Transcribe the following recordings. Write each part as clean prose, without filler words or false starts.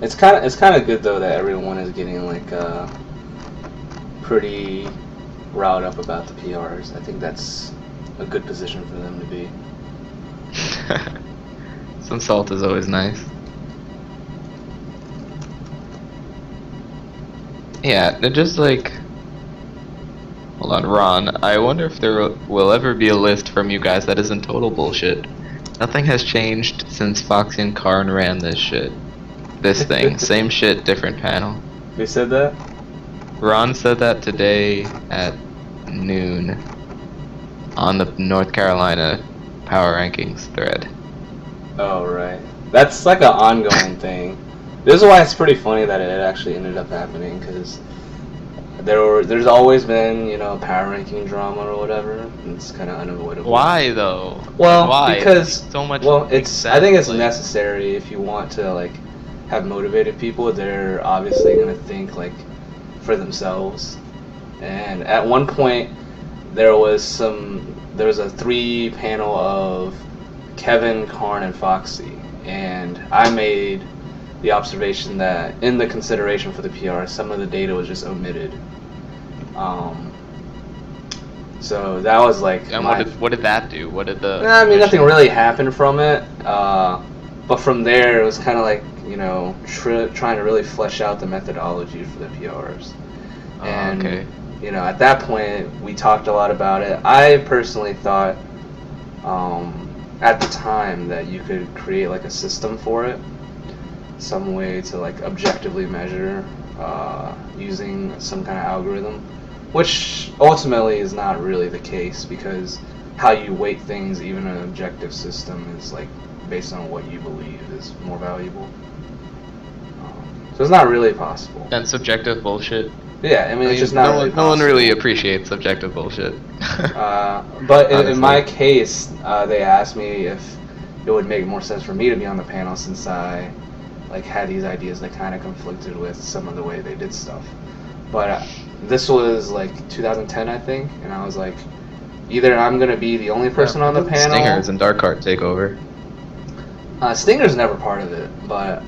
it's kind of good though that everyone is getting like pretty riled up about the PRs. I think that's a good position for them to be. Some salt is always nice. Yeah, they're just like... Hold on, Ron. I wonder if there will ever be a list from you guys that isn't total bullshit. Nothing has changed since Foxy and Karn ran this shit. This thing. Same shit, different panel. Who said that? Ron said that today at noon on the North Carolina Power Rankings thread. Oh, right. That's like an ongoing thing. This is why it's pretty funny that it actually ended up happening, because there's always been, power ranking drama or whatever. It's kind of unavoidable. Why though? Well, Why? because so much. Well, I think it's like, necessary if you want to like have motivated people. They're obviously gonna think like for themselves. And at one point, there was a 3 panel of Kevin, Karn, and Foxy, and I made the observation that in the consideration for the PR, some of the data was just omitted. So that was like. And what did that do? What did the? I mean, nothing really happened from it. But from there, it was kind of like trying to really flesh out the methodology for the PRs. And okay. At that point, we talked a lot about it. I personally thought at the time that you could create like a system for it, some way to like objectively measure using some kind of algorithm, which ultimately is not really the case, because how you weight things, even an objective system, is like based on what you believe is more valuable. So it's not really possible. And subjective bullshit. Yeah, I mean it's just not really possible. No one really appreciates subjective bullshit. But in my case, they asked me if it would make more sense for me to be on the panel, since I like had these ideas that kind of conflicted with some of the way they did stuff. But this was like 2010, I think, and I was like, either I'm gonna be the only person on the panel. Stingers and Dark Heart take over. Stinger's never part of it, but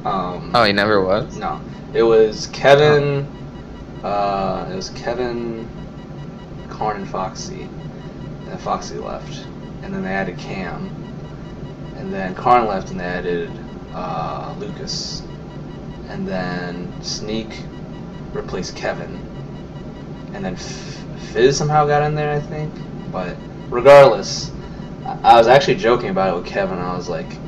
oh, he never was? No, it was Kevin. It was Kevin, Karn, and Foxy. And Foxy left, and then they added Cam, and then Karn left, and they added Lucas, and then Sneak replaced Kevin, and then Fizz somehow got in there, I think. But regardless, I was actually joking about it with Kevin. I was like,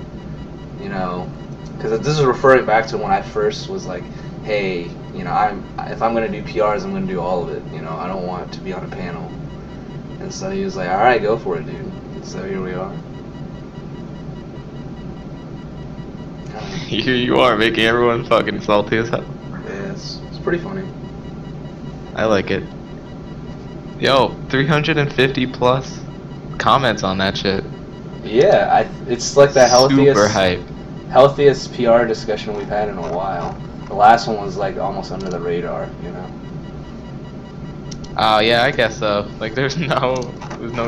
because this is referring back to when I first was like, hey, if I'm gonna do PRs, I'm gonna do all of it. I don't want to be on a panel. And so he was like, all right, go for it, dude. And so here we are. Here you are, making everyone fucking salty as hell. Yeah, it's pretty funny. I like it. Yo, 350 plus comments on that shit. Yeah, it's like the Super hype. Healthiest PR discussion we've had in a while. The last one was like almost under the radar, Oh yeah, I guess so. Like there's no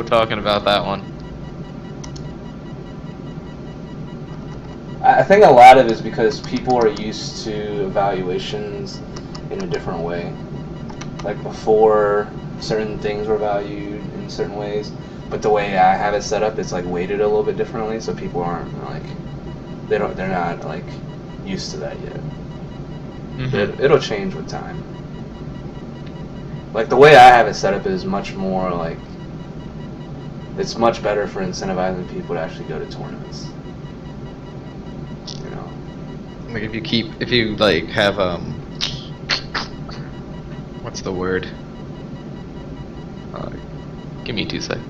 talking about that one. I think a lot of it is because people are used to evaluations in a different way. Like before, certain things were valued in certain ways, but the way I have it set up, it's like weighted a little bit differently, so people aren't like they're not like used to that yet. Mm-hmm. It'll change with time. Like the way I have it set up is much more like it's much better for incentivizing people to actually go to tournaments. Like if you like have what's the word? Give me 2 seconds.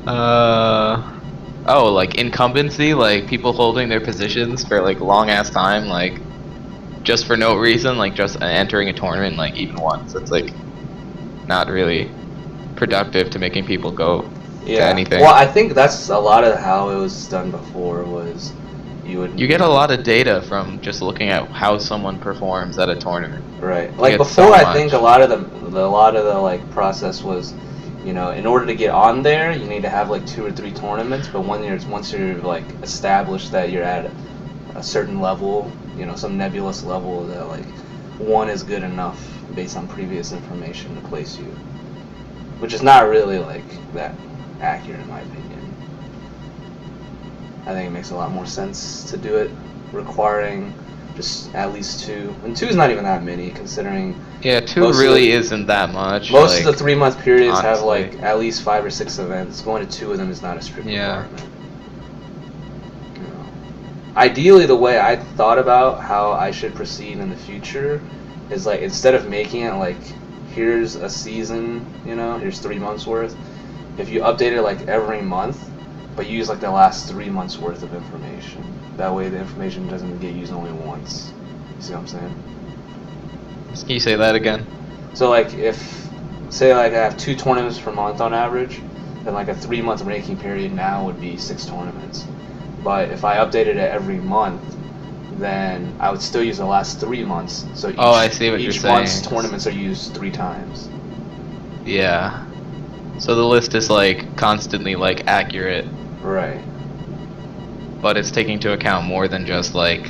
Oh, like incumbency, like people holding their positions for like long ass time, like just for no reason, like just entering a tournament like even once. It's like not really productive to making people go to anything. Well, I think that's a lot of how it was done before. Was you get a lot of data from just looking at how someone performs at a tournament. Right. Like before, I think a lot of the like process was, in order to get on there, you need to have like 2 or 3 tournaments. But once you're like established that you're at a certain level, some nebulous level that like one is good enough based on previous information to place you, which is not really like that accurate in my opinion. I think it makes a lot more sense to do it requiring just at least 2, and 2 is not even that many considering. Yeah, 2 really isn't that much. Most of the 3-month periods have honestly. like at least 5 or 6 events. Going to 2 of them is not a strict requirement. Ideally, the way I thought about how I should proceed in the future is like instead of making it like here's a season, here's 3 months worth. If you update it like every month, but use like the last 3 months worth of information. That way, the information doesn't get used only once. You see what I'm saying? Can you say that again? So like if say like I have 2 tournaments per month on average, then like a 3-month ranking period now would be 6 tournaments. But if I updated it every month, then I would still use the last 3 months. So I see what you're each saying. month's tournaments are used 3 times. Yeah. So the list is like constantly like accurate. Right. But it's taking into account more than just like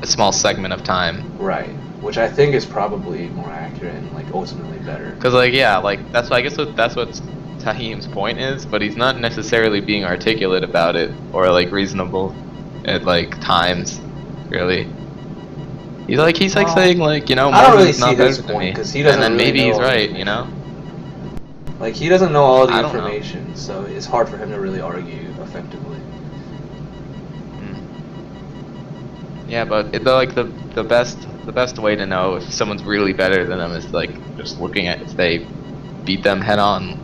a small segment of time. Right. Which I think is probably more accurate and like ultimately better. Cause like yeah, like that's why I guess that's what Tahim's point is, but he's not necessarily being articulate about it or like reasonable at like times, really. He's like saying like I don't really see his point point because he doesn't. And then really maybe know he's all the right, information. Like he doesn't know all the I don't know. information, so it's hard for him to really argue effectively. Yeah, but the best way to know if someone's really better than them is like just looking at if they beat them head on.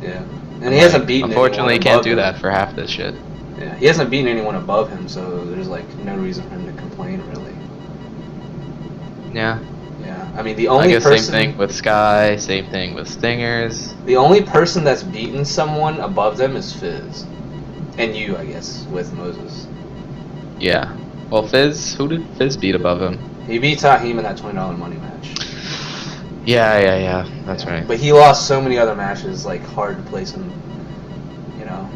Yeah, and he hasn't beaten. Unfortunately, he anyone can't do above him. that for half this shit. Yeah, he hasn't beaten anyone above him, so there's like no reason for him to complain, really. Yeah. Yeah, I mean the only I guess person. same thing with Sky, same thing with Stingers. The only person that's beaten someone above them is Fizz, and you, I guess, with Moses. Yeah. Well, Fizz, who did Fizz beat above him? He beat Tahim in that $20 money match. Yeah, that's right. But he lost so many other matches, like hard to place him.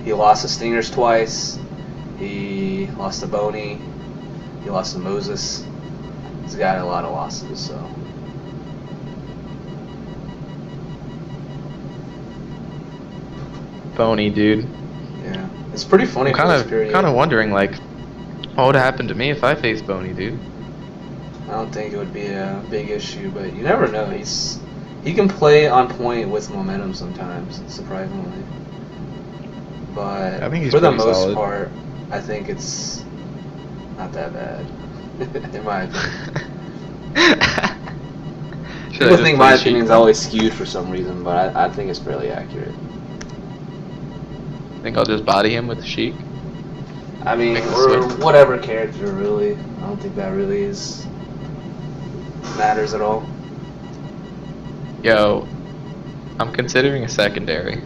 He lost to Stingers twice. He lost to Boney. He lost to Moses. He's got a lot of losses, so. Phony, dude. Yeah, it's pretty funny. I'm kind of wondering like, what would happen to me if I faced Boney, dude? I don't think it would be a big issue, but you never know. He can play on point with momentum sometimes, surprisingly. But I think he's for the pretty most solid. part, I think it's not that bad, in my opinion. People think my opinion is always skewed for some reason, but I think it's fairly accurate. Think I'll just body him with the Sheik? I mean, or whatever character, really. I don't think that really matters at all. Yo, I'm considering a secondary,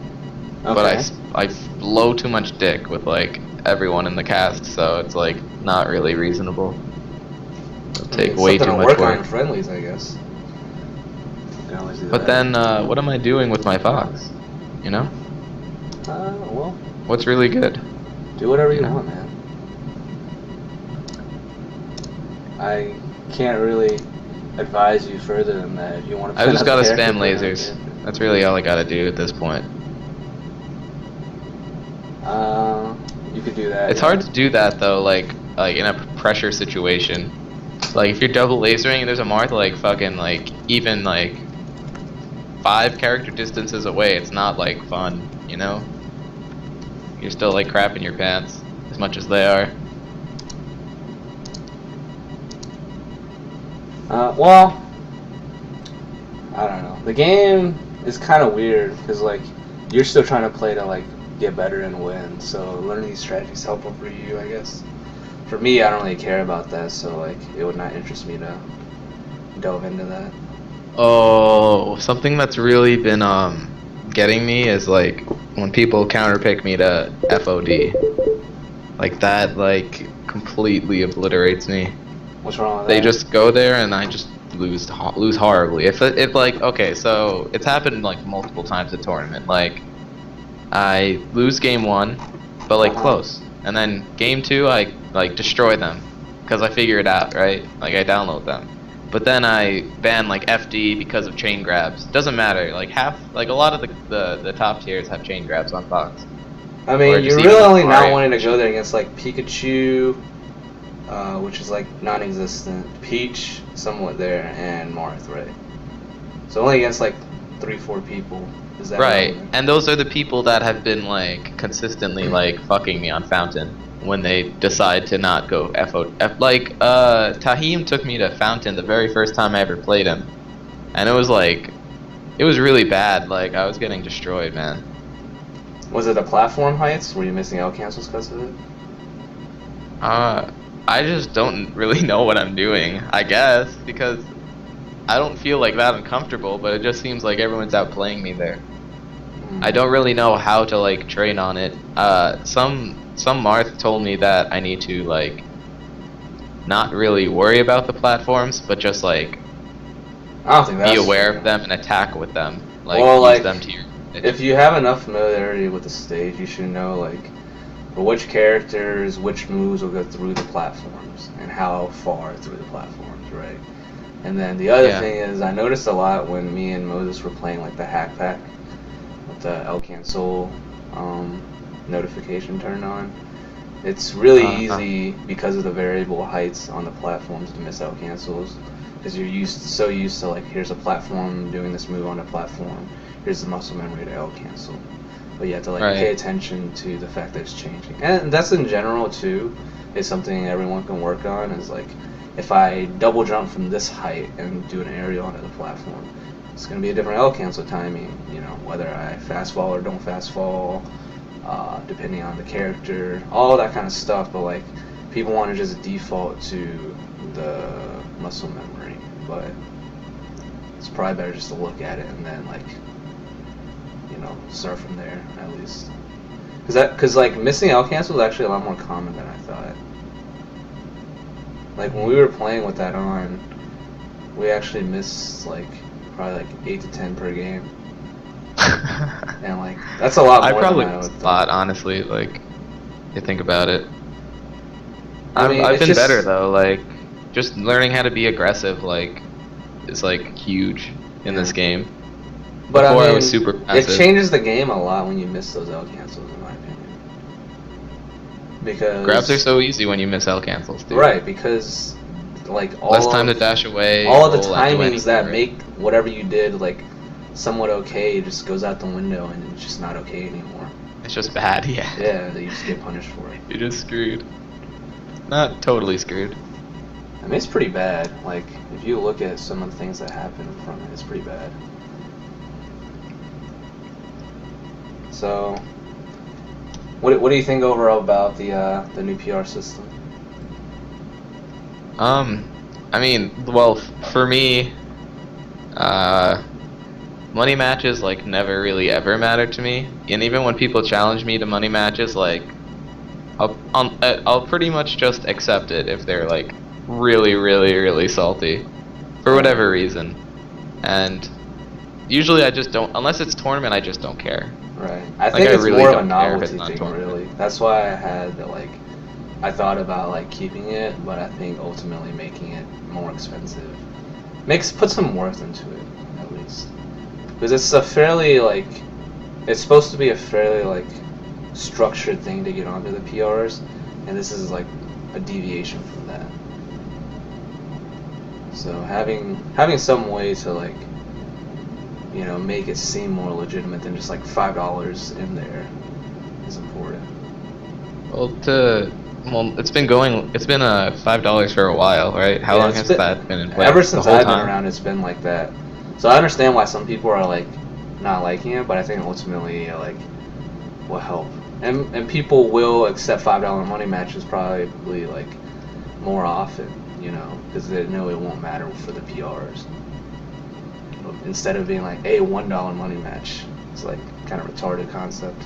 but I blow too much dick with like everyone in the cast, so it's like not really reasonable. It'll take way too much work. On friendlies, I guess. But then, what am I doing with my Fox? You know? Well. What's really good? Do whatever you want, man. I can't really advise you further than that. If you want to. I just gotta spam lasers. That's really all I gotta do at this point. You could do that. It's hard to do that though, like in a pressure situation. Like if you're double lasering and there's a Marth like fucking like even like 5 character distances away, it's not like fun, you know? You're still like crapping your pants as much as they are. Well, I don't know. The game is kind of weird because like you're still trying to play to like get better and win. So learning these strategies is helpful for you, I guess. For me, I don't really care about that, so like it would not interest me to delve into that. Oh, something that's really been getting me is like when people counterpick me to FOD. Like that like completely obliterates me. What's wrong with that? They that? just go there and I just lose horribly. If like okay, so it's happened like multiple times at tournament. Like I lose game 1, but like close. And then game 2 I like destroy them, because I figure it out, right? Like I download them. But then I ban like FD because of chain grabs. Doesn't matter. Like a lot of the top tiers have chain grabs on Fox. I Or mean, just you're even really like only not Mario. wanting to go there against like Pikachu, which is like non-existent, Peach, somewhat there, and Marth, right? So only against like 3-4 people is that Right, relevant. and those are the people that have been like consistently like fucking me on Fountain when they decide to not go FO. Like Tahim took me to Fountain the very first time I ever played him, and it was really bad. Like I was getting destroyed, man. Was it the platform heights? Were you missing out cancels because of it? Uh, I just don't really know what I'm doing. I guess because I don't feel like that uncomfortable, but it just seems like everyone's outplaying me there. I Hmm. don't really know how to like train on it. Some Marth told me that I need to like not really worry about the platforms, but just like I don't think be that's aware true. of them and attack with them. Like Well, use like, them to your if advantage. you have enough familiarity with the stage, you should know, like, for which characters, which moves will go through the platforms, and how far through the platforms, right? And then the other Yeah. thing is, I noticed a lot when me and Moses were playing, like, the hack pack, with the El Cancel um, notification turned on. It's really Uh, easy because of the variable heights on the platforms to miss out cancels. Because you're so used to like, here's a platform doing this move on a platform, here's the muscle memory to L cancel. But you have to like pay right. attention to the fact that it's changing, and that's in general too. It's something everyone can work on. Is like, if I double jump from this height and do an aerial onto the platform, it's going to be a different L cancel timing. You know, whether I fast fall or don't fast fall, depending on the character, all that kind of stuff. But like, people want to just default to the muscle memory, but it's probably better just to look at it and then like, start from there at least. Because like missing out cancel is actually a lot more common than I thought. Like when we were playing with that on, we actually missed like probably like 8 to 10 per game, and like that's a lot I more than probably I miss would a lot, thought. honestly. Like, you think about it. I mean, I've it's been better just though. Like, just learning how to be aggressive, like, is like huge in this yeah. game. But I Before I was mean, super it passive. changes the game a lot when you miss those L cancels, in my opinion. Grabs are Because so easy when you miss L cancels, dude. right, because like Less all time of to dash away, all of the roll, do timings anything, that right? make whatever you did like somewhat okay just goes out the window and it's just not okay anymore. It's just bad, yeah. Yeah, that you just get punished for it. You're just screwed. Not totally screwed. I mean, it's pretty bad. Like, if you look at some of the things that happen from it, it's pretty bad. So, what do you think overall about the new PR system? Um, I mean, well, for me, uh, money matches like never really ever mattered to me, and even when people challenge me to money matches, like I'll pretty much just accept it if they're like really, really, really salty for Right, whatever reason, and usually I just don't, unless it's tournament, I just don't care. right. I Like think I it's really more of a don't care if it's novelty not thing, tournament. really. That's why I had the, like, I thought about like keeping it, but I think ultimately making it more expensive put some worth into it at least, because it's a fairly like it's supposed to be a fairly like structured thing to get onto the PRs, and this is like a deviation from that. So having some way to like make it seem more legitimate than just like $5 in there is important. Well, it's been $5 for a while, right? How Yeah, long it's has been that been in ever place? The since whole I've been time? around. It's been like that. So I understand why some people are like not liking it, but I think ultimately like will help. And people will accept $5 money matches probably like more often, because they know it won't matter for the PRs. Instead of being like a $1 money match, it's like kind of retarded concept.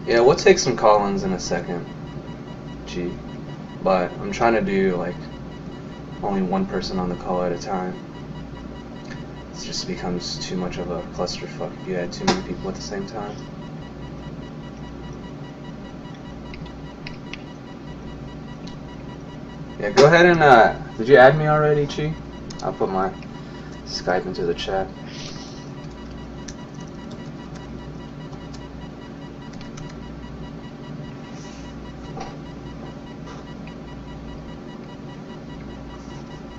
Yeah, we'll take some call-ins in a second, G. But I'm trying to do like only one person on the call at a time. just becomes too much of a clusterfuck if you add too many people at the same time. Yeah, go ahead and, did you add me already, Chi? I'll put my Skype into the chat.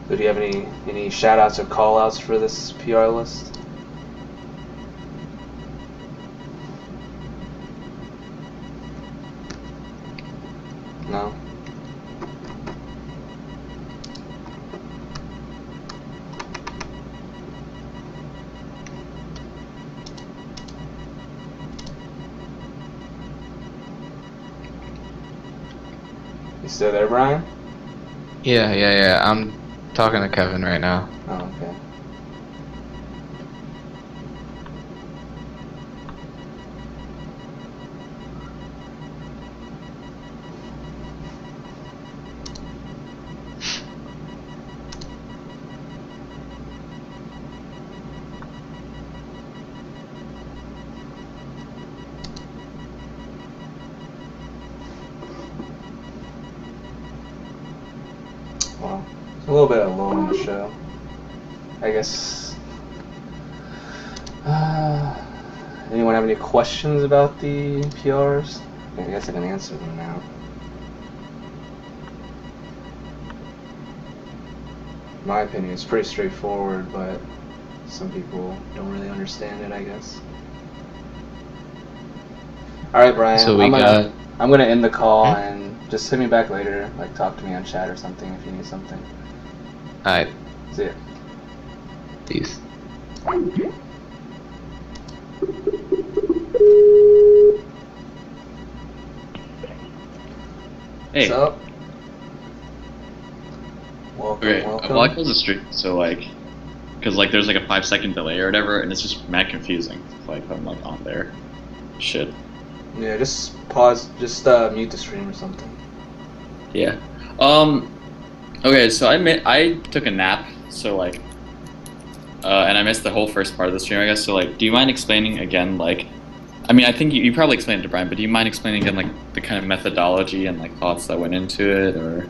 Do you have any shout outs or call outs for this PR list? No? You still there, Brian? Yeah. I'm talking to Kevin right now. Oh, okay. Well, it's a little bit of low in the show. I guess. Anyone have any questions about the PRs? I guess I can answer them now. In my opinion, it's pretty straightforward, but some people don't really understand it, I guess. Alright, Brian, So I'm gonna end the call and just hit me back later, like talk to me on chat or something if you need something. Alright, See ya. peace. Hey. What's up? Welcome, Okay, welcome. well, I closed the stream, so like, because like there's like a 5-second delay or whatever, and it's just mad confusing. Like I'm like on there, shit. Yeah, just pause, just mute the stream or something. Yeah. Okay, so I took a nap, so like, and I missed the whole first part of the stream, I guess. So like, do you mind explaining again, like, I mean, I think you probably explained it to Brian, but do you mind explaining again, like, the kind of methodology and like thoughts that went into it, or?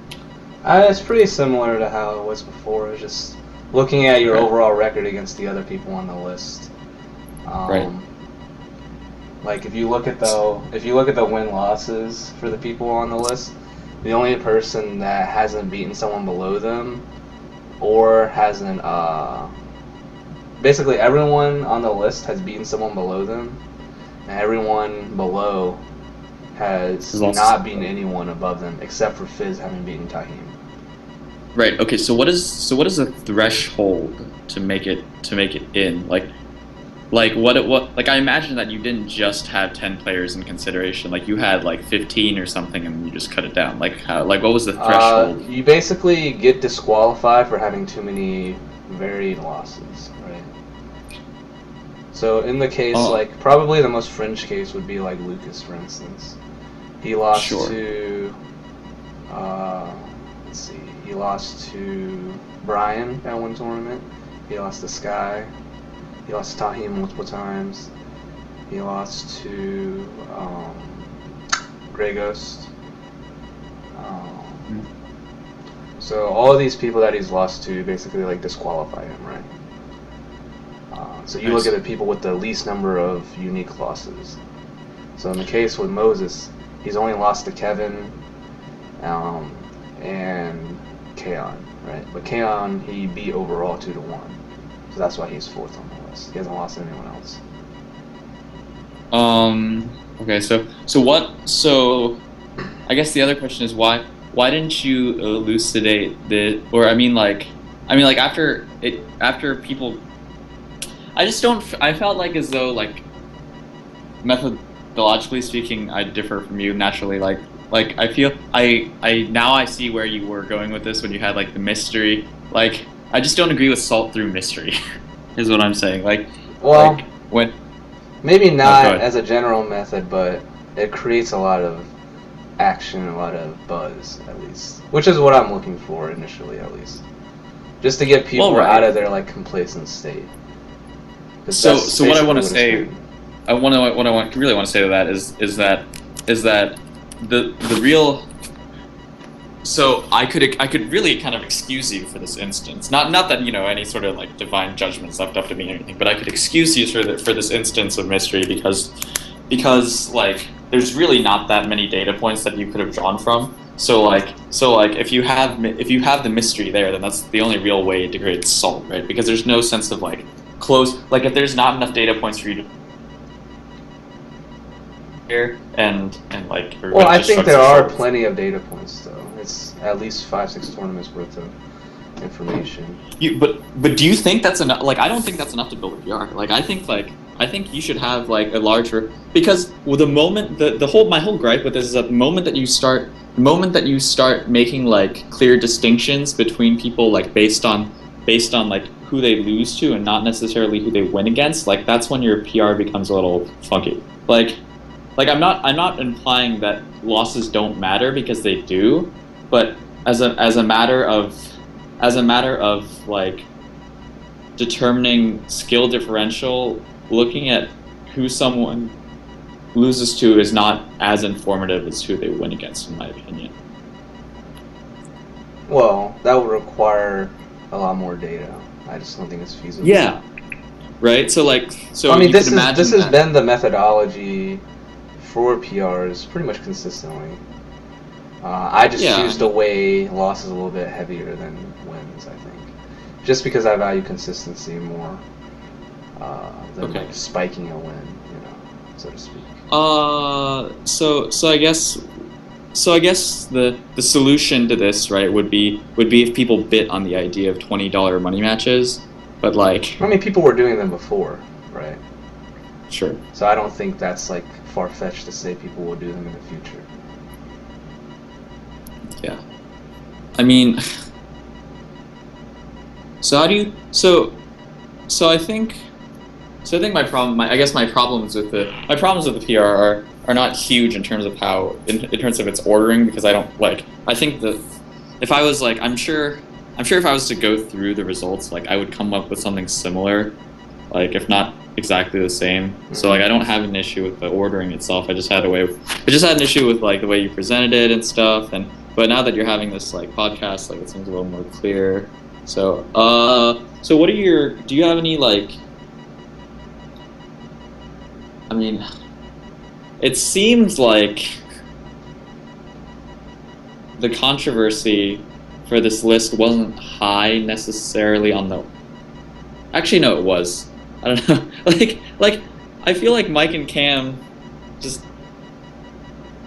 It's pretty similar to how it was before. It's just looking at your Right. overall record against the other people on the list. Right. Like if you look at the win losses for the people on the list, the only person that hasn't beaten someone below them, or hasn't basically everyone on the list has beaten someone below them, and everyone below has not beaten anyone above them except for Fizz having beaten Tahim. Right. Okay. So what is the threshold to make it in? Like what? Like I imagine that you didn't just have 10 players in consideration. Like you had like 15 or something, and you just cut it down. Like how? Like what was the threshold? You basically get disqualified for having too many varied losses, right? So in the case, like probably the most fringe case would be like Lucas, for instance. He lost to, let's see, he lost to Brian at one tournament. He lost to Sky. He lost to Tahim multiple times. He lost to Grey Ghost. So all of these people that he's lost to basically like disqualify him, right? So you look at the people with the least number of unique losses. So in the case with Moses, he's only lost to Kevin and Kaon, right? But Kaon, he beat overall 2-1. So that's why he's 4th on the list. He hasn't lost to anyone else. Okay, so I guess the other question is why didn't you elucidate after people, I felt like as though like methodologically speaking I differ from you naturally, like I feel now I see where you were going with this when you had like the mystery. Like I just don't agree with salt through mystery is what I'm saying. Like, well, like when maybe not as a general method, but it creates a lot of action, a lot of buzz, at least, which is what I'm looking for initially, at least, just to get people out of their like complacent state. 'Cause So that's what I want to basically say, it's been. really want to say to that is that the real. So I could really kind of excuse you for this instance. Not that any sort of like divine judgment is left up to me or anything, but I could excuse you for this instance of mystery because like there's really not that many data points that you could have drawn from. So if you have the mystery there, then that's the only real way to create salt, right? Because there's no sense of like close, like if there's not enough data points for you to here and like. Well, I think there are plenty of data points though. It's at least 5-6 tournaments worth of information. But do you think that's enough? Like I don't think that's enough to build a PR. Like I think you should have like a larger, because with the moment my whole gripe with this is that the moment that you start making like clear distinctions between people like based on like who they lose to and not necessarily who they win against, like that's when your PR becomes a little funky. Like I'm not implying that losses don't matter, because they do, but as a matter of like determining skill differential, looking at who someone loses to is not as informative as who they win against, in my opinion. Well, that would require a lot more data. I just don't think it's feasible. Yeah. Right. So I mean, this has been the methodology for PRs pretty much consistently. I just choose to weigh losses a little bit heavier than wins, I think. Just because I value consistency more than like spiking a win, so to speak. So I guess the solution to this, right, would be if people bit on the idea of $20 money matches, but like. I mean, people were doing them before, right? Sure. So I don't think that's like far-fetched to say people will do them in the future. Yeah. I mean, so I think my problems with the PR are not huge in terms of how in terms of its ordering, because I think that if I was like, I'm sure if I was to go through the results, like I would come up with something similar, like if not exactly the same. Mm-hmm. So like I don't have an issue with the ordering itself. I just had an issue with like the way you presented it and stuff. But now that you're having this like podcast, like it seems a little more clear. So what are do you have any like, I mean, it seems like the controversy for this list wasn't high necessarily on the. Actually, no, it was. I don't know. Like I feel like Mike and Cam just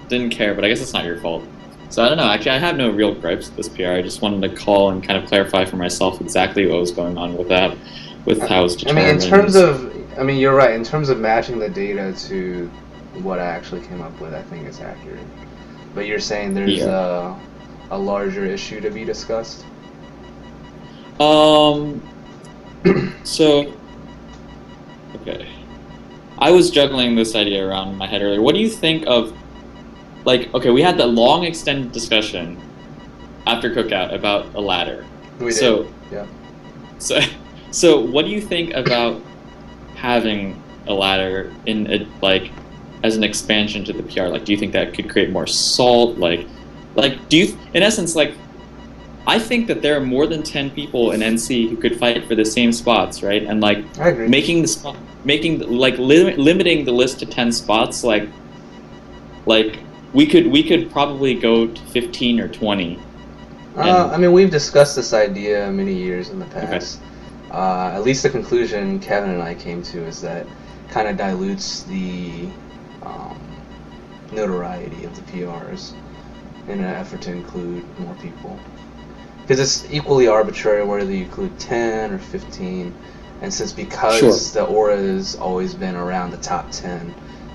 didn't care, but I guess it's not your fault. So I don't know. Actually, I have no real gripes with this PR. I just wanted to call and kind of clarify for myself exactly what was going on with that, with how it's determined. I mean, you're right. In terms of matching the data to what I actually came up with, I think it's accurate. But you're saying there's a larger issue to be discussed? So, okay. I was juggling this idea around in my head earlier. What do you think of, like, okay, we had that long extended discussion after Cookout about a ladder. We did, yeah. So what do you think about having a ladder in a, like, as an expansion to the PR? Like, do you think that could create more salt? Like, do you, in essence, like, I think that there are more than 10 people in NC who could fight for the same spots, right? And like, I agree. Limiting the list to 10 spots, like we could probably go to 15 or 20. I mean, we've discussed this idea many years in the past. Okay. At least the conclusion Kevin and I came to is that kind of dilutes the notoriety of the PRs in an effort to include more people. Because it's equally arbitrary whether you include 10 or 15, and because the aura has always been around the top 10,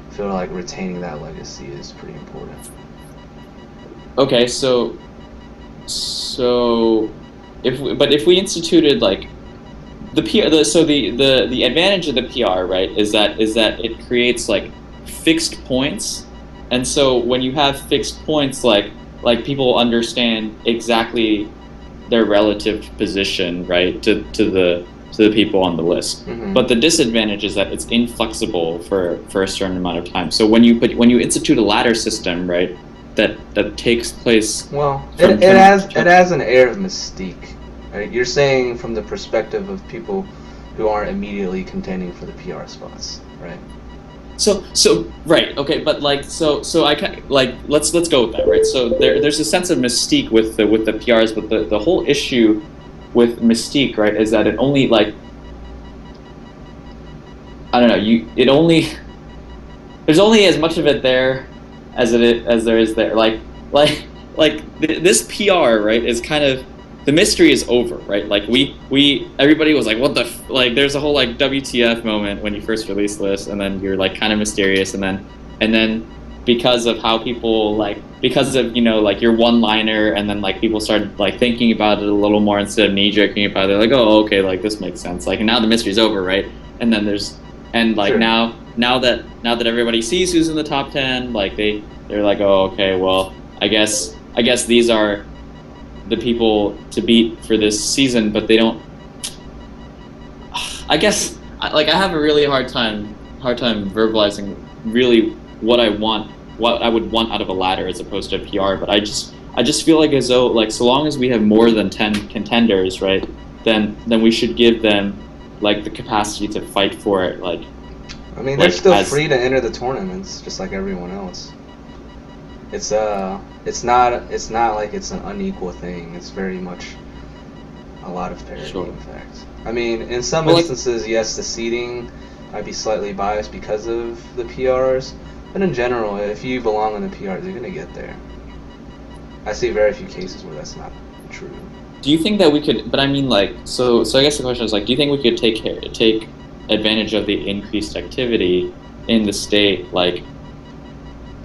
I feel like retaining that legacy is pretty important. Okay, so if we instituted like the advantage of the PR, right, is that it creates like fixed points, and so when you have fixed points, like people understand exactly their relative position, right, to to the people on the list. Mhm. But the disadvantage is that it's inflexible for a certain amount of time. So when you institute a ladder system, right, that takes place. Well, From- it from- has an air of mystique. Right? You're saying from the perspective of people who aren't immediately contending for the PR spots, right? So right, okay, but like so I like let's go with that, right? So there's a sense of mystique with the PRs, but the whole issue with mystique, right, is that it only like I don't know, there's only as much of it there as there is there. This PR, right, is kind of the mystery is over, right? Like everybody was like, what the like there's a whole like WTF moment when you first release this, and then you're like kind of mysterious, and then because of how people because of like your one-liner, and then like people started like thinking about it a little more instead of knee-jerking about it, like, oh, okay, like this makes sense, like, and now the mystery's over, right? And then Sure. now that everybody sees who's in the top 10, like they're like, oh, okay, well, I guess these are the people to beat for this season, but they don't. I guess I have a really hard time verbalizing really what I would want out of a ladder as opposed to a PR. But I just feel like as though like so long as we have more than 10 contenders, right, then we should give them like the capacity to fight for it. Like, I mean, they're still as- free to enter the tournaments, just like everyone else. It's not like it's an unequal thing. It's very much a lot of parity, Sure. in fact. I mean, in some Well, like- instances, yes, the seeding might be slightly biased because of the PRs, but in general, if you belong in the PRs, you're gonna get there. I see very few cases where that's not true. Do you think that we could? But I mean, like, so I guess the question is like, do you think we could take advantage of the increased activity in the state, like,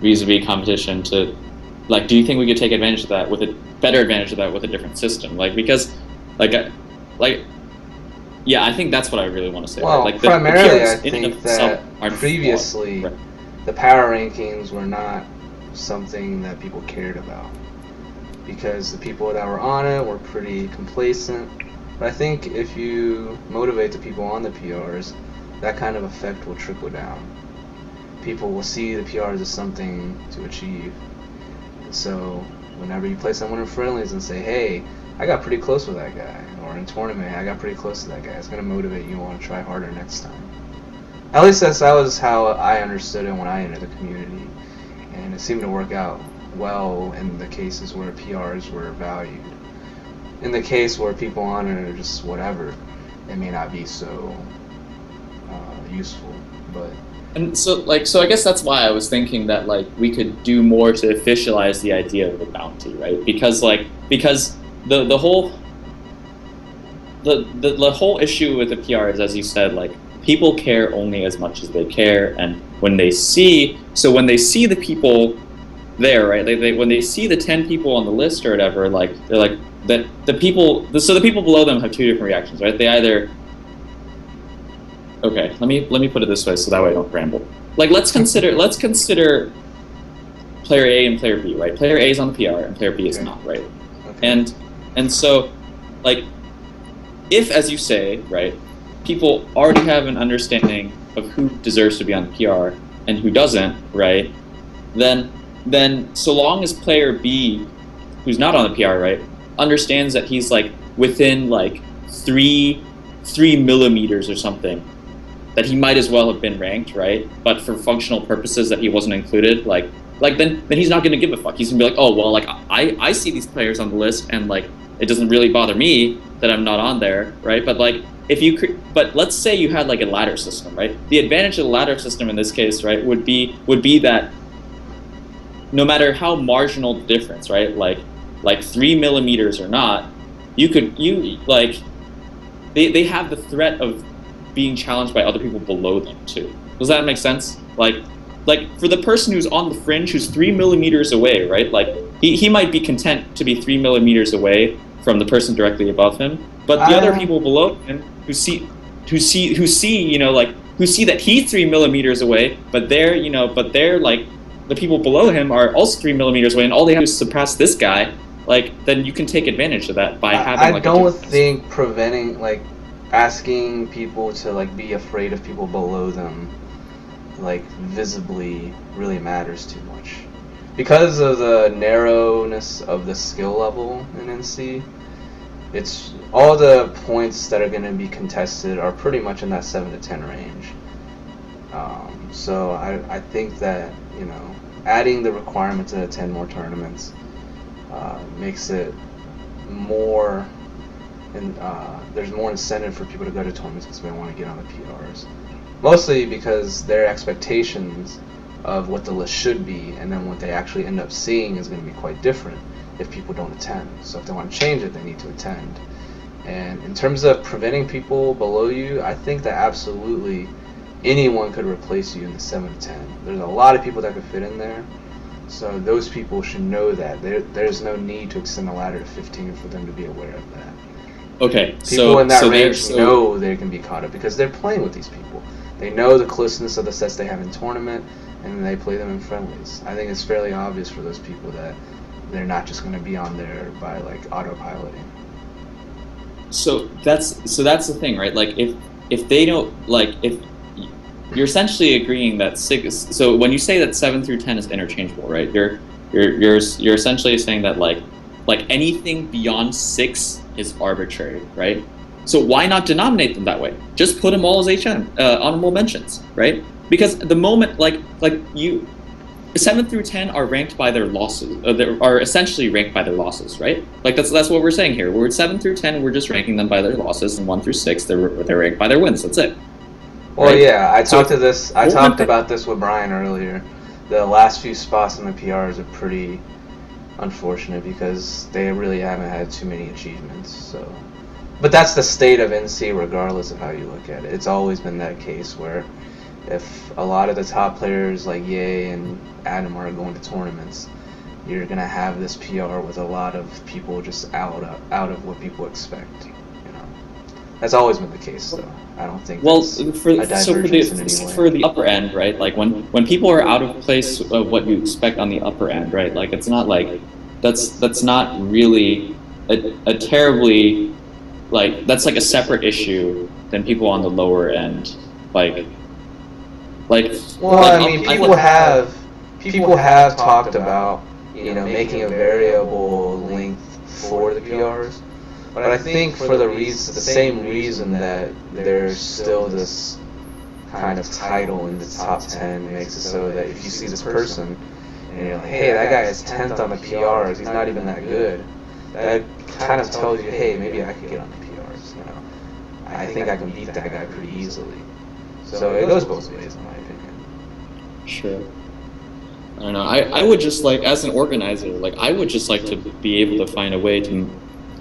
vis-a-vis competition to, like, do you think we could take advantage of that with a better advantage of that with a different system? Like, because, yeah, I think that's what I really want to say. Well, right? Like, primarily, PRs I in and think of itself that aren't previously flawed. Right. the power rankings were not something that people cared about because the people that were on it were pretty complacent. But I think if you motivate the people on the PRs, that kind of effect will trickle down. People will see the PRs as something to achieve. And so whenever you play someone in friendlies and say, hey, I got pretty close with that guy, or in tournament, I got pretty close to that guy, it's going to motivate you to want to try harder next time. At least that was how I understood it when I entered the community. And it seemed to work out well in the cases where PRs were valued. In the case where people on it are just whatever, it may not be so useful. But And so I guess that's why I was thinking that like we could do more to officialize the idea of the bounty, right? Because the whole issue with the PR is, as you said, like people care only as much as they care, and when they see the people there, right? When they see the 10 people on the list or whatever, like they're like that the people below them have two different reactions, right? They either okay, let me put it this way so that way I don't ramble. Like let's consider player A and player B, right? Player A is on the PR and player B is Okay. not, right? okay. And so like if, as you say, right, people already have an understanding of who deserves to be on the PR and who doesn't, right? Then so long as player B, who's not on the PR, right, understands that he's like within like three millimeters or something, that he might as well have been ranked, right? But for functional purposes that he wasn't included, like then he's not gonna give a fuck. He's gonna be like, oh well, like I see these players on the list and like it doesn't really bother me that I'm not on there, right? But like but let's say you had like a ladder system, right? The advantage of the ladder system in this case, right, would be that no matter how marginal the difference, right, like 3 millimeters or not, they have the threat of being challenged by other people below them too. Does that make sense? Like for the person who's on the fringe, who's 3 millimeters away, right? Like he might be content to be 3 millimeters away from the person directly above him, but the other people below him who see that he's 3 millimeters away, but they're like the people below him are also 3 millimeters away, and all they have to do is suppress this guy. Like then you can take advantage of that by having. I don't think preventing like asking people to like be afraid of people below them, like visibly, really matters too much. Because of the narrowness of the skill level in NC, it's all the points that are going to be contested are pretty much in that 7 to 10 range. So I think that, you know, adding the requirement to attend more tournaments makes it more, and there's more incentive for people to go to tournaments because they want to get on the PRs. Mostly because their expectations of what the list should be and then what they actually end up seeing is going to be quite different if people don't attend. So if they want to change it, they need to attend. And in terms of preventing people below you, I think that absolutely anyone could replace you in the 7 to 10. There's a lot of people that could fit in there. So those people should know that. There's no need to extend the ladder to 15 for them to be aware of that. Okay, People in that range know they can be caught up because they're playing with these people. They know the closeness of the sets they have in tournament, and they play them in friendlies. I think it's fairly obvious for those people that they're not just going to be on there by like autopiloting. So that's the thing, right? Like if they don't, like, if you're essentially agreeing that 6. So when you say that 7 through 10 is interchangeable, right? You're essentially saying that like anything beyond 6 is arbitrary, right? So why not denominate them that way? Just put them all as HM, honorable mentions, right? Because the moment like you, 7 through 10 are ranked by their losses. Are essentially ranked by their losses, right? Like that's what we're saying here. We're 7 through 10, we're just ranking them by their losses, and 1 through 6, they're ranked by their wins. That's it. Well, Right? yeah, I So- talked about this with Brian earlier. The last few spots in the PRs are pretty unfortunate because they really haven't had too many achievements. So, but that's the state of NC regardless of how you look at it. It's always been that case where if a lot of the top players like Ye and Adam are going to tournaments, you're gonna have this PR with a lot of people just out of what people expect. You know, that's always been the case, though. I don't think. Well, that's for a divergence in any way. for the upper end, right? Like when people are out of place of what you expect on the upper end, right? Like it's not like that's not really a terribly, like, that's like a separate issue than people on the lower end, like. Well, I mean, people have talked about, you know, making a variable length for the PRs, but I think for the same reason that there's still this kind of title in the top 10 makes it so that if you see this person and you're like, hey, that guy is 10th on the PRs, he's not even that good, that kind of tells you, hey, maybe I could get on the PRs. You know, I think I can beat that guy pretty easily. So it goes both ways, in my opinion. Sure. I don't know. I would just like, as an organizer, like I would just like to be able to find a way to,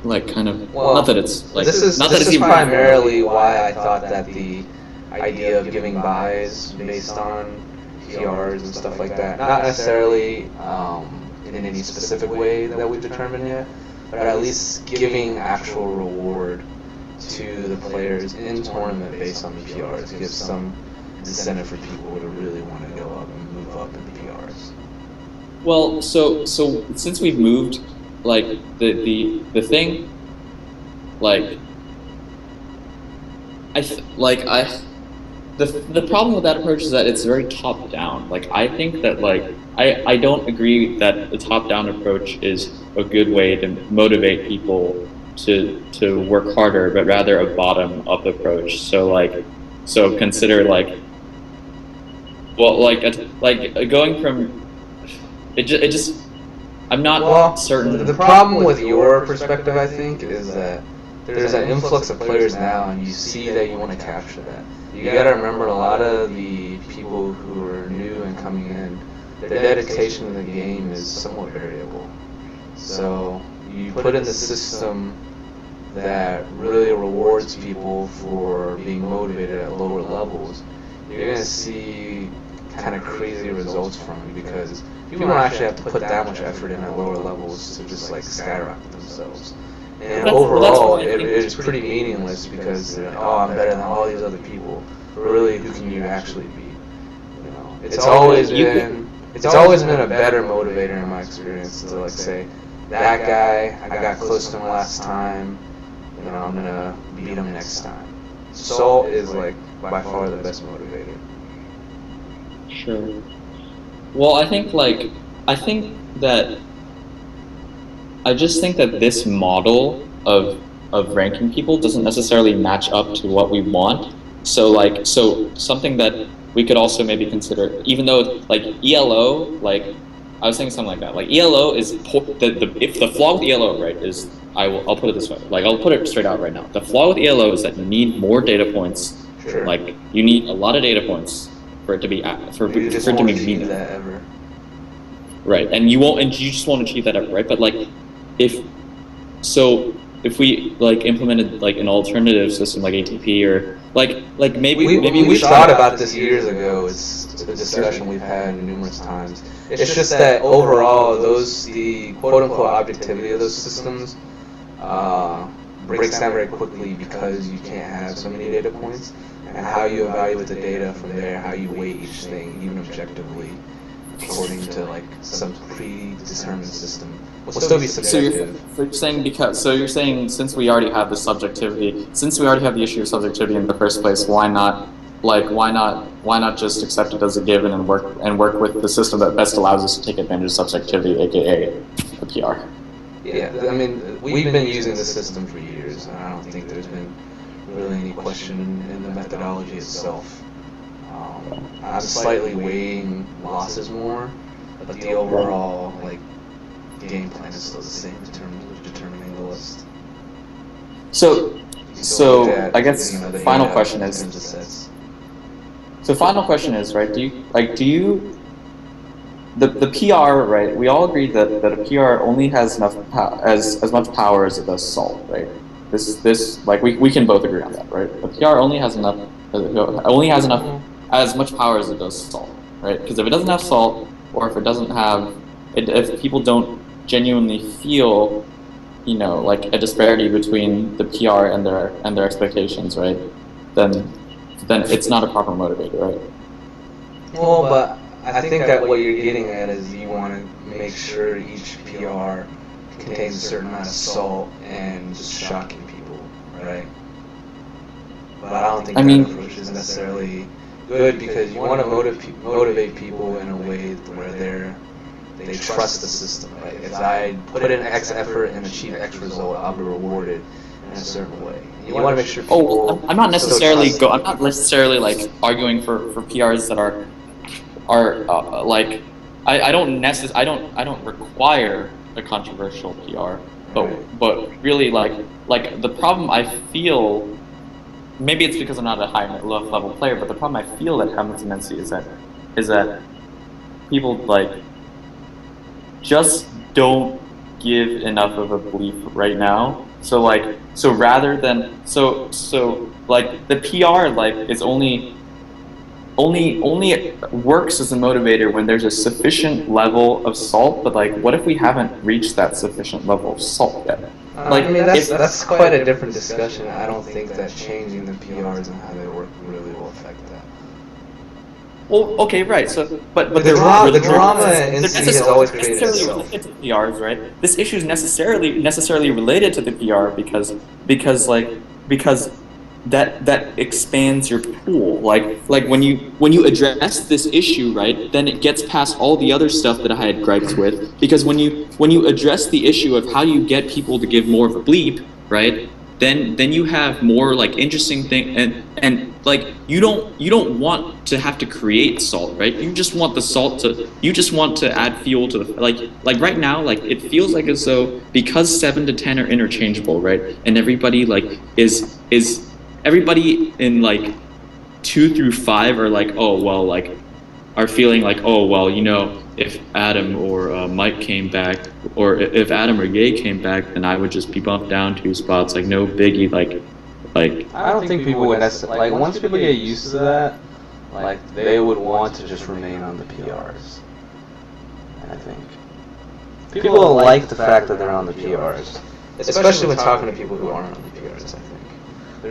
like, kind of, Well, not that it's like, this is even primarily why I thought that the idea of giving buys based on PRs and stuff like that, not necessarily in any specific way that we've determined yet, but at least giving actual reward to the players in tournament based on the PRs gives some incentive for people to really want to go up and move up in the PRs. Well, so since we've moved, like the thing, like the problem with that approach is that it's very top down. Like I think that I don't agree that the top down approach is a good way to motivate people to work harder, but rather a bottom up approach. So consider going from it just I'm not certain. The problem with your perspective, I think, is that there's an influx of players now, and you see that you want to capture that. You got to remember, a lot of the people who are new and coming in, their dedication to the game is somewhat variable. So you put in the system that really rewards people for being motivated at lower levels, you're going to see kind of crazy results from it because people don't actually have to put that much effort in at lower levels to just like skyrocket themselves. And overall, it is pretty meaningless because they're like, oh, I'm better than all these other people. But really, who can you actually beat? You know, it's always been a better motivator in my experience to like say, that guy, I got close to him last time. You know, I'm gonna beat him next time. salt is like by far the best motivator. Sure. Well, I think that I just think that this model of ranking people doesn't necessarily match up to what we want. So something that we could also maybe consider, even though like ELO, like I was thinking something like that. Like ELO is if the flaw with ELO, right, is I'll put it this way. Like I'll put it straight out right now. The flaw with ELO is that you need more data points. Sure. Like you need a lot of data points for it to be for You it just to won't be achieve meaningful. that ever. Right, and you just won't achieve that ever, right? But like, if we like implemented like an alternative system like ATP or like maybe we thought about this years ago. It's a discussion we've had numerous times. It's just that overall, the quote unquote objectivity of those systems breaks down very quickly because you can't have so many data points, and how you evaluate the data from there, how you weight each thing, even objectively, according to like some predetermined system, will still be subjective. So you're saying since we already have the subjectivity, since we already have the issue of subjectivity in the first place, why not just accept it as a given and work with the system that best allows us to take advantage of subjectivity, aka the PR? Yeah, I mean, we've been using the system for years, and I don't think there's been really any question in the methodology itself. I'm slightly weighing losses more, but the overall like game plan is still the same in terms of determining the list. So I guess the final question is. So final question is, right? The PR, right? We all agree that a PR only has enough as much power as it does salt, right? This like we can both agree on that, right? The PR only has enough as much power as it does salt, right? Because if it doesn't have salt, or if it doesn't have, if people don't genuinely feel, like a disparity between the PR and their expectations, right? Then it's not a proper motivator, right? Well, but I think that what you're getting at is you want to make sure each PR contains a certain amount of salt and just shocking people, right? But I don't think that approach is necessarily good, because you want to motivate people in a way where they trust the system, right? If I put in X effort and achieve X result, I'll be rewarded in a certain way. You want to make sure people. I'm not necessarily like arguing for PRs that are like I don't require a controversial PR, but really like the problem I feel. Maybe it's because I'm not a high level player, but the problem I feel that happens in NC is that people like just don't give enough of a belief right now. So rather than like the PR like is only works as a motivator when there's a sufficient level of salt. But like, what if we haven't reached that sufficient level of salt yet? Like, I mean, that's quite a different discussion. I don't think that changing the PRs and how they work really will affect that. Well, okay, right. So, but the drama in NC has always created itself. Related to PRs, right? This issue is necessarily related to the PR because that expands your pool. Like when you address this issue, right, then it gets past all the other stuff that I had gripes with. Because when you address the issue of how you get people to give more of a bleep, right, then you have more like interesting thing and like you don't want to have to create salt, right? You just want the salt to add fuel to the like right now, like it feels like as though because 7 to 10 are interchangeable, right, and everybody like is everybody in like 2 through 5 are like, oh well, like are feeling like, oh well, if Adam or Mike came back, or if Adam or Ye came back, then I would just be bumped down 2 spots, like no biggie, like. I don't think people would necessarily, like once people get used to that, like they would want to just remain on the PRs. I think people like the fact that they're on the PRs, especially when talking to people who aren't on the PRs. I think I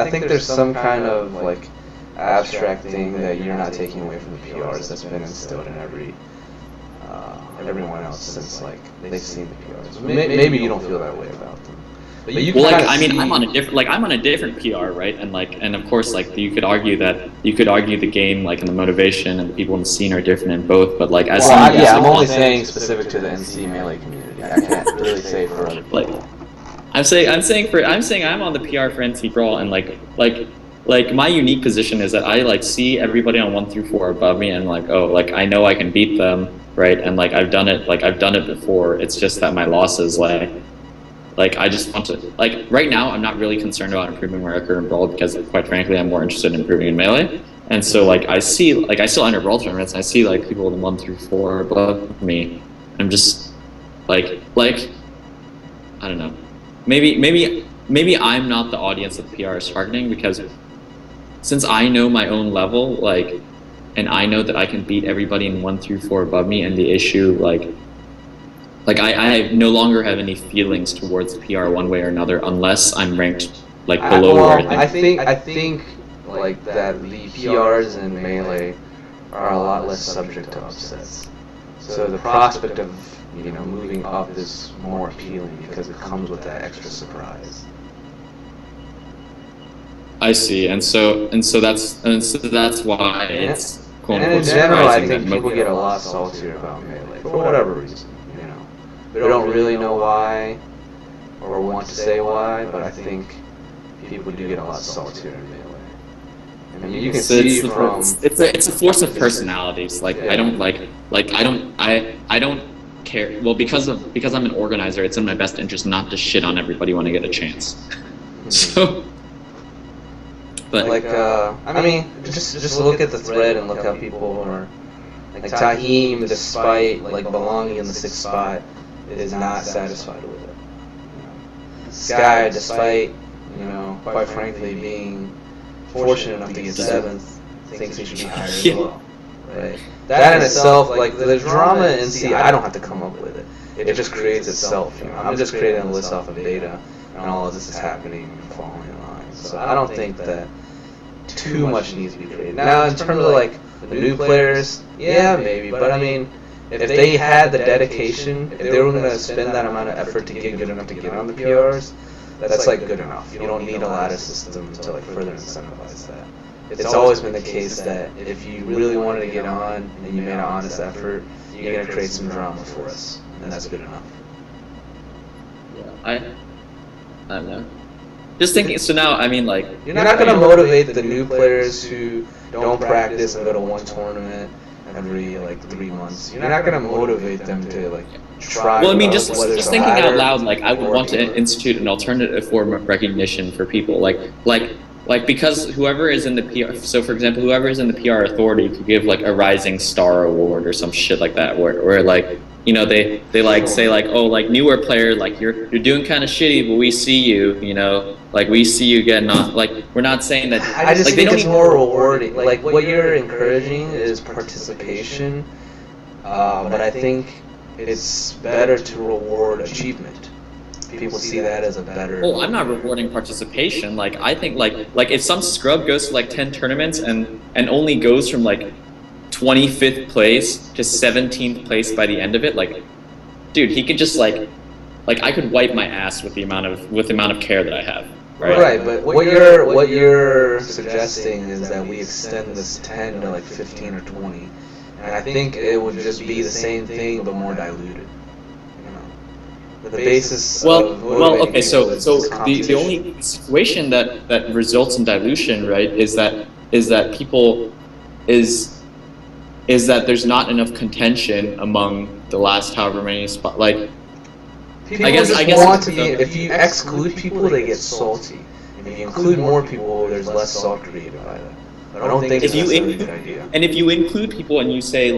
think there's some kind of like abstract thing that you're not taking away from the PRs that's been instilled in everyone else since like they've seen the PRs. Maybe you don't feel that way about them, But you can Well, like, kinda I mean, see- I'm on a different PR, right? And of course, like, you could argue the game, like, and the motivation and the people in the scene are different in both. But like, as Well, someone I'm only saying specific to the NC Melee community. I can't really say for other people. like, I'm saying I'm on the PR for NC Brawl, and like my unique position is that I like see everybody on 1 through 4 above me, and like, oh, like I know I can beat them, right? And like I've done it before. It's just that my losses, like I just want to, like, right now I'm not really concerned about improving my record in Brawl, because quite frankly I'm more interested in improving in Melee. And so like I still enter Brawl tournaments, and I see like people in 1 through 4 above me. I'm just like I don't know. Maybe I'm not the audience that the PR is targeting, because since I know my own level, like, and I know that I can beat everybody in 1 through 4 above me, and the issue, like I no longer have any feelings towards the PR one way or another, unless I'm ranked like below where I think. I think like that the PRs in Melee are a lot less subject to upsets. So the prospect of, you know, moving up is more appealing because it comes with that extra surprise. I see, and so that's why it's quote And in unquote general, I surprising think that people get a lot saltier about Melee for whatever reason. You know, they don't really know why or want to say why, but I think people do get a lot saltier in Melee. I mean, you can see from it's a force of personalities. Like, Yeah. I don't care. Well, because I'm an organizer, it's in my best interest not to shit on everybody when I get a chance. So, but like I mean, just look at the thread and look how people are. Like Taheem, despite like belonging in the 6th spot, is not satisfied with it. Sky, despite, you know, quite frankly being fortunate enough to get 7th, thinks he should be higher as well. Right? That in itself, like the drama in NC, I don't have to come up with it. It just creates itself. You know, I'm just creating a list off of data, and all of this is happening and falling in line. So I don't think that too much needs to be created. Now, in terms of like the new players, yeah, maybe, but I mean, if they had the dedication, if they were going to spend that amount of effort to get good enough to get on the PRs, that's like good enough. You don't need a ladder system to like further incentivize that. It's always been the case that if you really wanted to get on and you made an honest effort, you're going to create some drama for us, and that's good enough. I don't know. Just thinking. So now, I mean, like, You're not going to motivate the new players who don't practice and go to one tournament every like 3 months. You're not going to motivate them to like try. well, I mean, whether just it's a thinking out ladder loud, like, I would or want to gamer. institute an alternative form of recognition for people, like because whoever is in the PR. So, for example, whoever is in the PR authority could give like a Rising Star award or some shit like that, where like, you know, they like say like, oh, like, newer player, like, you're doing kind of shitty, but we see you, you know, like, we see you getting off. Like, we're not saying that. I just like, they think don't it's even- more rewarding. Like what you're encouraging is participation, but I think it's better to reward achievement. People see that as a better. Well, I'm not rewarding participation. Like, I think like if some scrub goes to like 10 tournaments and only goes from like 25th place to 17th place by the end of it, like, dude, he could just like I could wipe my ass with the amount of care that I have. Right, but what you're suggesting is that we extend this 10 to like 15 or 20, and I think it would just be the same thing but more diluted. You know, the basis. of motivating Okay. So people is the competition. only situation that results in dilution, right, is that people is that there's not enough contention among the last however many spot like. People I guess want to be. If you exclude people, they get salty. If you include more people, there's less salt created by that. I don't think If it's you necessarily a include- good idea. And if you include people and you say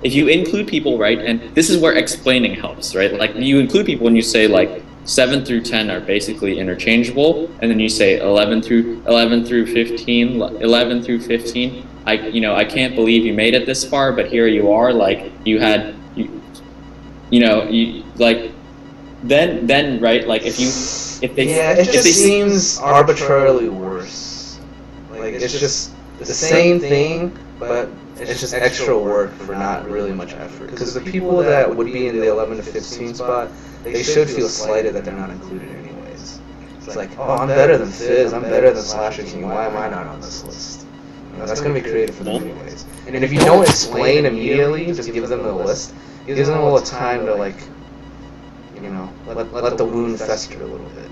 if you include people, right, and this is where explaining helps, right? Like, you include people and you say like 7 through 10 are basically interchangeable, and then you say 11 through 15, I can't believe you made it this far, but here you are, like, then right, like, if they seems arbitrarily worse. Like it's just the same thing, but it's just extra work for not really much effort. Because the people that would be in the 11 to 15 spot, they should feel slighted that they're not included anyways. It's like, oh, I'm better than Fizz, I'm better than Slasher King, why am I not on this list? You know, that's going to be creative for them anyways. And if you don't explain immediately, just give them the list, it gives them a little time to, like, you know, let the wound fester a little bit.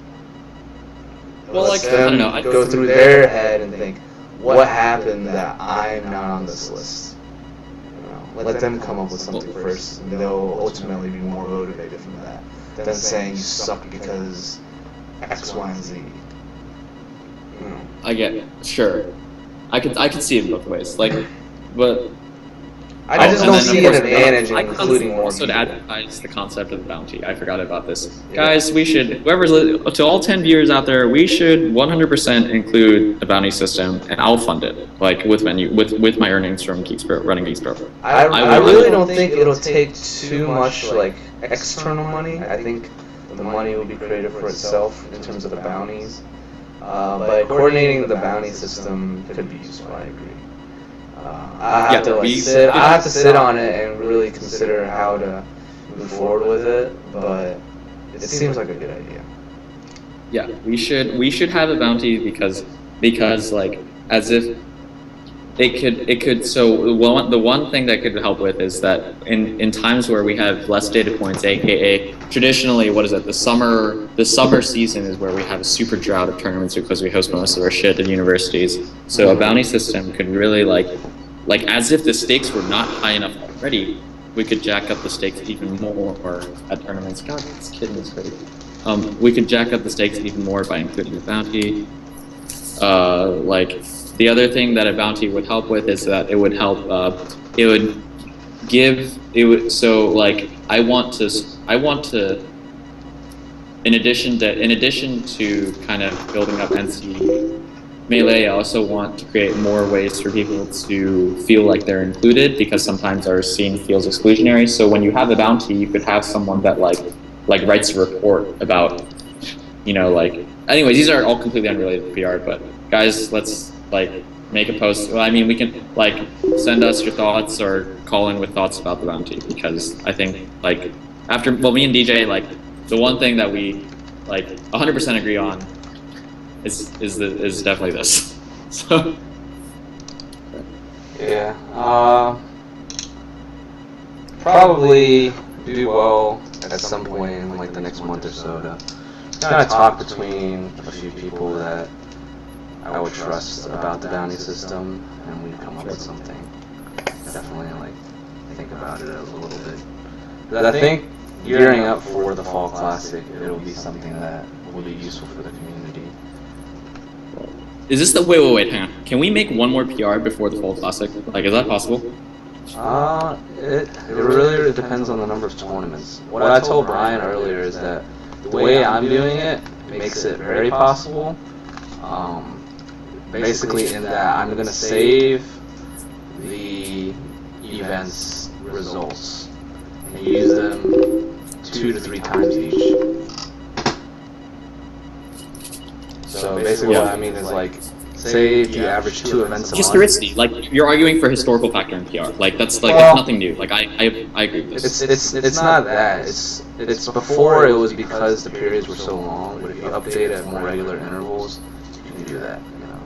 Well, like, I don't know, I'd go through their head and think, what happened that I'm not on this list? You know, let them come up with something first, and they'll ultimately be more motivated from that than saying you suck because X, Y, and Z. You know. I get it. Sure. I could see it both ways. Like, but I just and don't then, see of an course, advantage in I including more also to people. advertise the concept of the bounty. I forgot about this. Guys, we should, to all 10 viewers out there, we should 100% include the bounty system, and I'll fund it, like with my earnings from running Geekspro. I really don't think it'll take too much like external money. I think the money will be created for itself in terms of the bounties. But coordinating the bounty system could be useful. I agree. I have to sit on it and really consider how to move forward with it. But it seems like a good idea. Yeah, we should have a bounty because like as if it could so the one thing that could help with is that in times where we have less data points, aka traditionally the summer season is where we have a super drought of tournaments because we host most of our shit at universities. So a bounty system could really like as if the stakes were not high enough already, we could jack up the stakes even more at tournaments. God, this kitten is crazy. We could jack up the stakes even more by including the bounty. Like the other thing that a bounty would help with is that it would help. So like I want to. In addition to kind of building up NC Melee, I also want to create more ways for people to feel like they're included because sometimes our scene feels exclusionary. So when you have a bounty, you could have someone that like writes a report about, you know, like. Anyways, these are all completely unrelated to PR, but guys, let's like make a post. Well, I mean, we can like send us your thoughts or call in with thoughts about the bounty because I think like me and DJ like the one thing that we like 100% agree on is definitely this. So yeah, probably do well at some point in like the next month or so to kind of talk between a few people that I would trust about the bounty system, and we come up with something. Definitely like think about it a little bit. But I think gearing up for the Fall Classic, it'll be something that will be useful for the community. is this the wait, hang on. Can we make one more PR before the Fall Classic? Like, is that possible? It really depends on the number of tournaments. What I told Brian earlier is that the way I'm doing it makes it very possible. Basically in that I'm going to save the event's results and use them 2 to 3 times each. So basically what I mean is like, say if you average 2 events a month. Historicity, like you're arguing for historical factor in PR. Like that's like that's nothing new. Like I agree with this. It's not that. It's before it was because the periods were so long. But if you update at more regular intervals, you can do that. You know.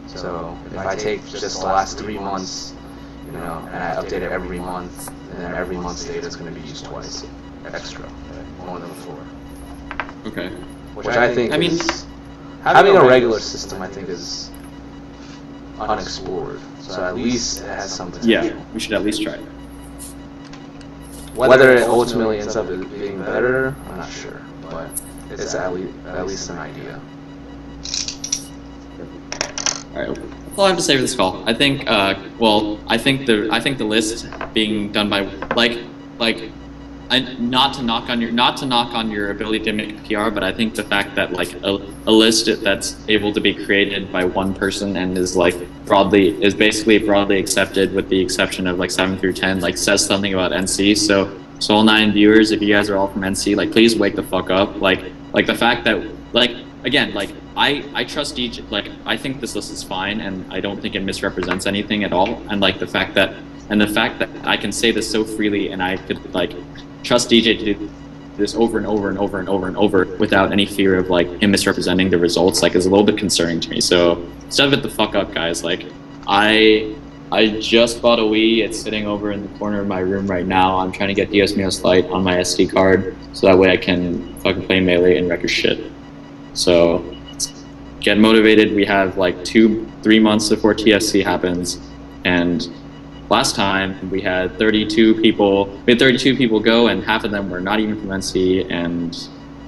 So if I take just the last 3 months, you know, and I update it every month, then every month's data is going to be used twice, extra, right? More than before. Okay. Which I think is having a regular system. I think is unexplored. So at least it has something. Yeah, we should at least try it. Whether it ultimately ends up being better, I'm not sure, but it's at least an idea. All right. That's all I have to say for this call. I think, I think the list being done by not to knock on your ability to make PR, but I think the fact that like a list that's able to be created by one person and is basically broadly accepted with the exception of like 7 through 10, like says something about NC. So all 9 viewers, if you guys are all from NC, like please wake the fuck up. Like the fact that like again, like I trust DJ. Like I think this list is fine, and I don't think it misrepresents anything at all. And like the fact that I can say this so freely, and I could like trust DJ to do this over and over and over and over and over without any fear of like him misrepresenting the results, like is a little bit concerning to me. So step it the fuck up, guys. Like I just bought a Wii. It's sitting over in the corner of my room right now. I'm trying to get Dios Míos Lite on my SD card so that way I can fucking play Melee and wreck your shit. So get motivated. We have like 2-3 months before TFC happens, and last time we had 32 people. We had 32 people go, and half of them were not even from NC. And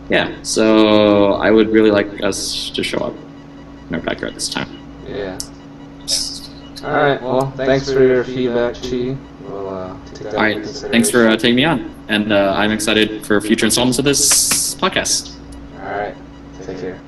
yeah, so I would really like us to show up in our backyard this time. Yeah. All right. Well, thanks for your feedback, Chi. We'll take that All right, into consideration. thanks for taking me on, and I'm excited for future installments of this podcast. All right. Take care.